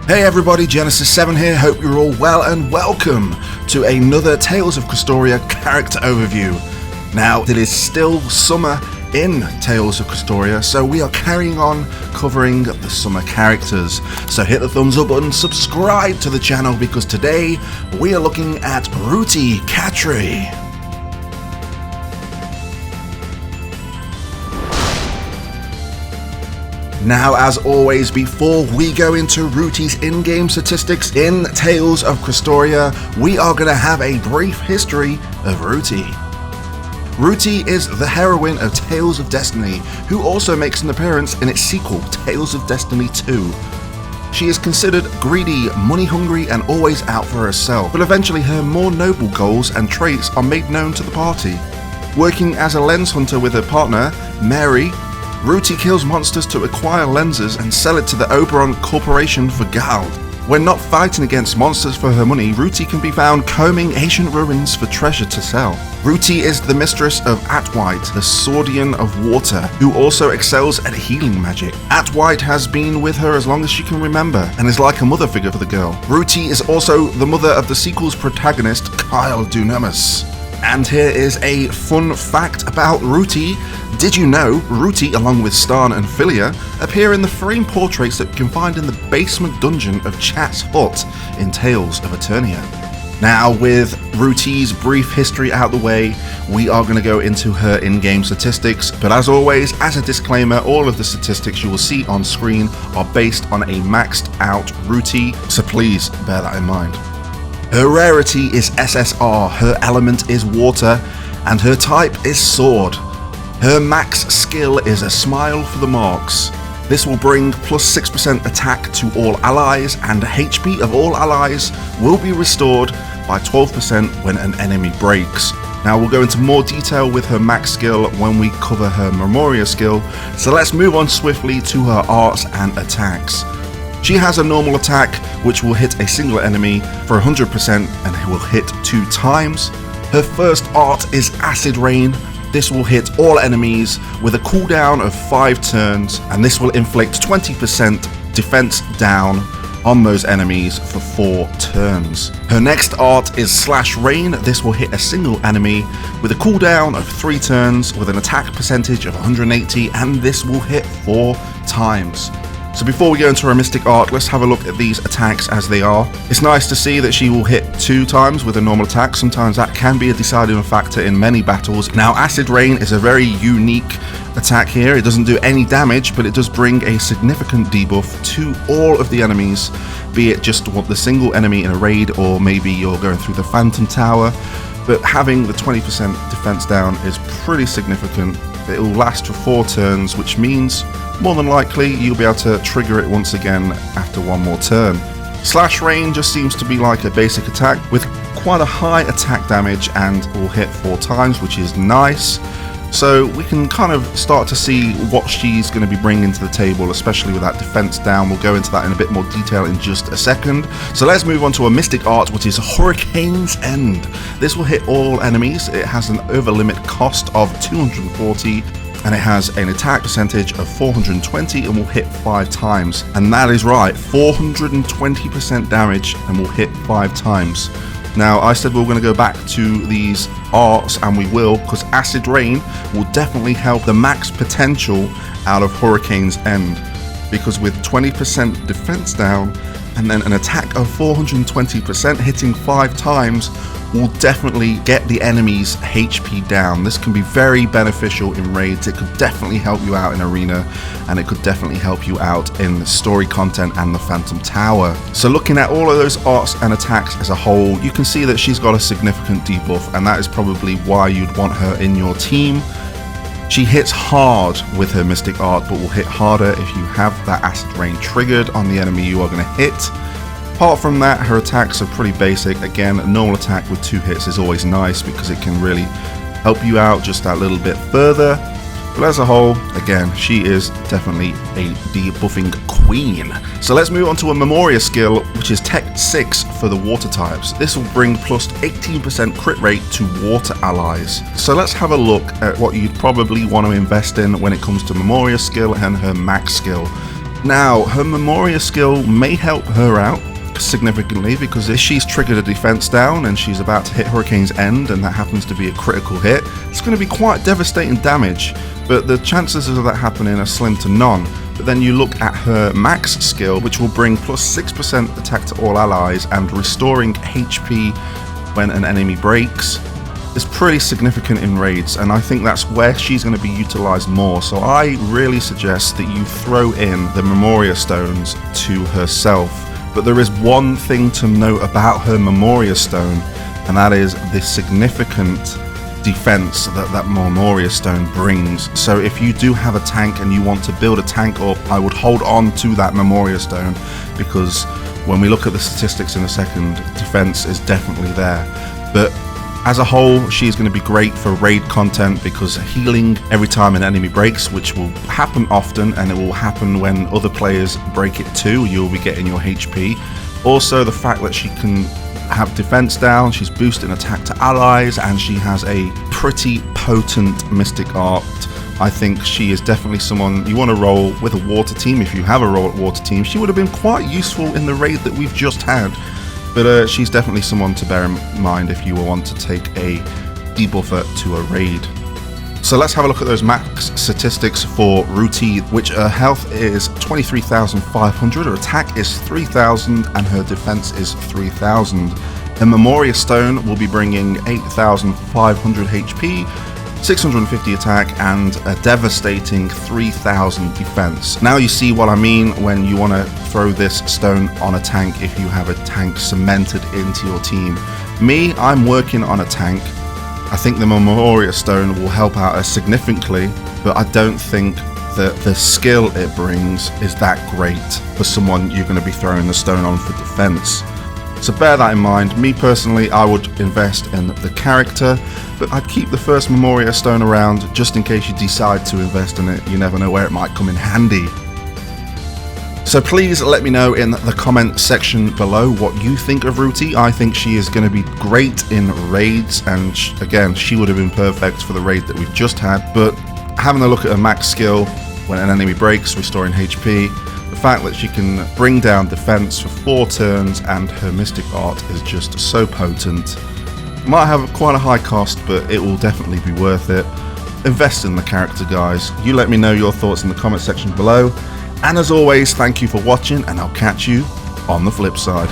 Hey everybody, GenesissVII here, hope you're all well and welcome to another Tales of Crestoria character overview. Now, it is still summer in Tales of Crestoria, so we are carrying on covering the summer characters. So hit the thumbs up button, subscribe to the channel, because today we are looking at Rutee Katri. Now, as always, before we go into Rutee's in-game statistics in Tales of Crestoria, we are going to have a brief history of Rutee. Rutee is the heroine of Tales of Destiny, who also makes an appearance in its sequel, Tales of Destiny 2. She is considered greedy, money-hungry, and always out for herself, but eventually her more noble goals and traits are made known to the party. Working as a lens hunter with her partner, Mary, Rutee kills monsters to acquire lenses and sell it to the Oberon Corporation for gold. When not fighting against monsters for her money, Rutee can be found combing ancient ruins for treasure to sell. Rutee is the mistress of Atwhite, the Swordian of Water, who also excels at healing magic. Atwhite has been with her as long as she can remember, and is like a mother figure for the girl. Rutee is also the mother of the sequel's protagonist, Kyle Dunamis. And here is a fun fact about Rutee. Did you know Rutee, along with Starn and Philia, appear in the frame portraits that you can find in the basement dungeon of Chat's Hut in Tales of Eternia? Now, with Rutee's brief history out the way, we are going to go into her in-game statistics, but as always, as a disclaimer, all of the statistics you will see on screen are based on a maxed out Rutee, so please bear that in mind. Her rarity is SSR, her element is water, and her type is sword. Her max skill is a smile for the marks. This will bring plus 6% attack to all allies, and HP of all allies will be restored by 12% when an enemy breaks. Now, we'll go into more detail with her max skill when we cover her Memoria skill, so let's move on swiftly to her arts and attacks. She has a normal attack which will hit a single enemy for 100% and it will hit 2 times. Her first art is Acid Rain. This will hit all enemies with a cooldown of 5 turns, and this will inflict 20% defense down on those enemies for 4 turns. Her next art is Slash Rain. This will hit a single enemy with a cooldown of 3 turns with an attack percentage of 180, and this will hit 4 times. So before we go into her mystic art, let's have a look at these attacks as they are. It's nice to see that she will hit 2 times with a normal attack. Sometimes that can be a deciding factor in many battles. Now, Acid Rain is a very unique attack here. It doesn't do any damage, but it does bring a significant debuff to all of the enemies, be it just the single enemy in a raid, or maybe you're going through the Phantom Tower. But having the 20% defense down is pretty significant. It will last for 4 turns, which means more than likely you'll be able to trigger it once again after 1 more turn. Slash Rain just seems to be like a basic attack with quite a high attack damage and will hit 4 times, which is nice. So we can kind of start to see what she's going to be bringing to the table, especially with that defense down. We'll go into that in a bit more detail in just a second. So let's move on to a mystic art, which is Hurricane's End. This will hit all enemies. It has an over limit cost of 240, and it has an attack percentage of 420 and will hit 5 times. And that is right, 420% damage and will hit 5 times. Now, I said we were going to go back to these arts, and we will, because Acid Rain will definitely help the max potential out of Hurricane's End, because with 20% defense down and then an attack of 420% hitting 5 times will definitely get the enemy's HP down. This can be very beneficial in raids. It could definitely help you out in arena, and it could definitely help you out in the story content and the Phantom Tower. So looking at all of those arts and attacks as a whole, you can see that she's got a significant debuff, and that is probably why you'd want her in your team. She hits hard with her mystic art, but will hit harder if you have that Acid Rain triggered on the enemy you are going to hit. Apart from that, her attacks are pretty basic. Again, a normal attack with 2 hits is always nice because it can really help you out just that little bit further. But as a whole, again, she is definitely a debuffing queen. So let's move on to a Memoria skill, which is Tech 6 for the water types. This will bring plus 18% crit rate to water allies. So let's have a look at what you'd probably want to invest in when it comes to Memoria skill and her max skill. Now, her Memoria skill may help her out significantly, because if she's triggered a defense down and she's about to hit Hurricane's End and that happens to be a critical hit, it's going to be quite devastating damage, but the chances of that happening are slim to none. But then you look at her max skill, which will bring plus 6% attack to all allies and restoring HP when an enemy breaks. It's pretty significant in raids, and I think that's where she's going to be utilized more. So I really suggest that you throw in the Memoria stones to herself. But there is one thing to note about her Memoria stone, and that is the significant defense that Memoria stone brings. So if you do have a tank and you want to build a tank up, I would hold on to that Memoria stone, because when we look at the statistics in a second, defense is definitely there. But as a whole, she's going to be great for raid content, because healing every time an enemy breaks, which will happen often, and it will happen when other players break it too, you'll be getting your HP. Also, the fact that she can have defense down, she's boosting attack to allies, and she has a pretty potent Mystic Art. I think she is definitely someone you want to roll with a water team. If you have a role at water team, she would have been quite useful in the raid that we've just had. But she's definitely someone to bear in mind if you want to take a debuffer to a raid. So let's have a look at those max statistics for Rutee, which her health is 23,500, her attack is 3,000, and her defense is 3,000. The Memoria Stone will be bringing 8,500 HP, 650 attack, and a devastating 3,000 defense. Now you see what I mean when you want to throw this stone on a tank if you have a tank cemented into your team. Me, I'm working on a tank. I think the Memoria Stone will help out us significantly, but I don't think that the skill it brings is that great for someone you're going to be throwing the stone on for defense. So bear that in mind. Me personally, I would invest in the character, but I'd keep the first Memoria Stone around just in case you decide to invest in it. You never know where it might come in handy. So please let me know in the comment section below what you think of Rutee. I think she is going to be great in raids, and again, she would have been perfect for the raid that we've just had. But having a look at her max skill when an enemy breaks, restoring HP, the fact that she can bring down defense for 4 turns, and her Mystic Art is just so potent. Might have quite a high cost, but it will definitely be worth it. Invest in the character, guys. You let me know your thoughts in the comment section below. And as always, thank you for watching, and I'll catch you on the flip side.